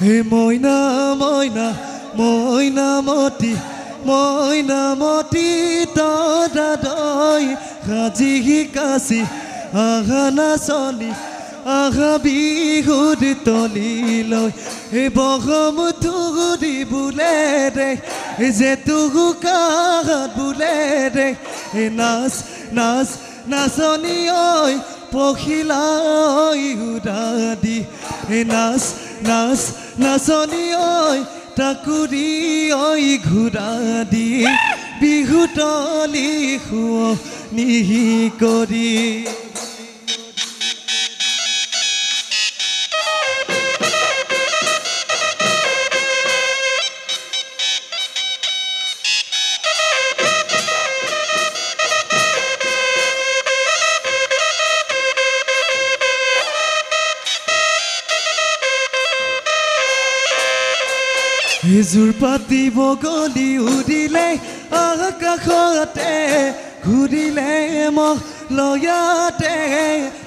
হে মইনা মইনা মইনামতি মইনামতি তদাদয় সাজি শিকাছি আহা নাচনি আহা বিহুৰ তলিলৈ হে বগমুঠু গুৰি বোলে দে যে তুহু কাষত বোলে দে হে নাচ নাচ নাচনি ঐ পখিলা ঐ উৰা দি হে নাচ নাচ নাচনি ঐ টাকুৰি ঐ ঘূৰা দি বিহু তলি শুৱনি কৰি জোৰ পাতি বগলী উৰিলে আকাশতে ঘূৰিলে মহ লয়াতে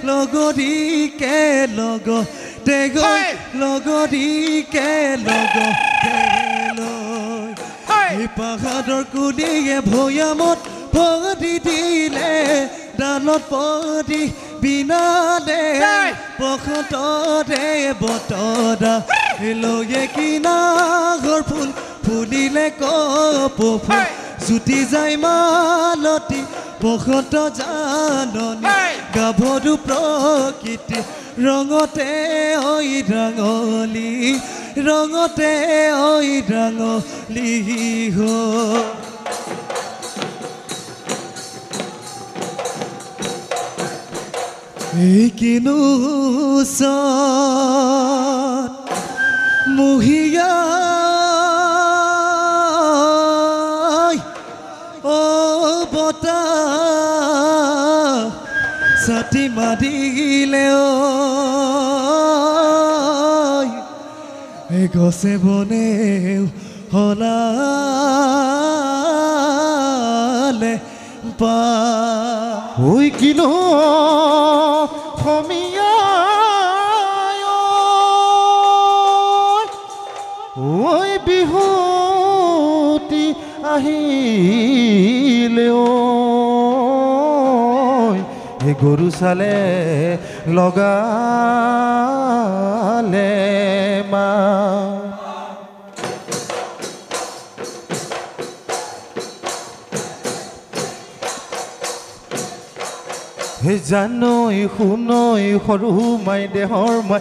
লগৰীকে লগতে গৈ লগৰীকে লগতে লৈ পাহাৰৰ কুলিয়ে ভৈয়ামত ভৰি দিলে ডালত পৰি বিনালে বসন্তৰে বতৰা লয়ে কিনাৰৰ ফুল ফুলিলে কপৌ ফুল জুতি যায় মালতী বসন্ত জাননী গাভৰু প্ৰকৃতি ৰঙতে ঐ ৰাঙলী ৰঙতে ঐ ৰাঙলী এই কিনো মুহিয়া ও বতাহ ছাতি মাৰিলে এই গছে বনেও হলালে পা ঐ কিনো সমীয়া ঐ বিহুতি আহিলে ঐ গৰু চালে লগালে মা জানৈ শুনৈ সৰু মাই দেহৰ মই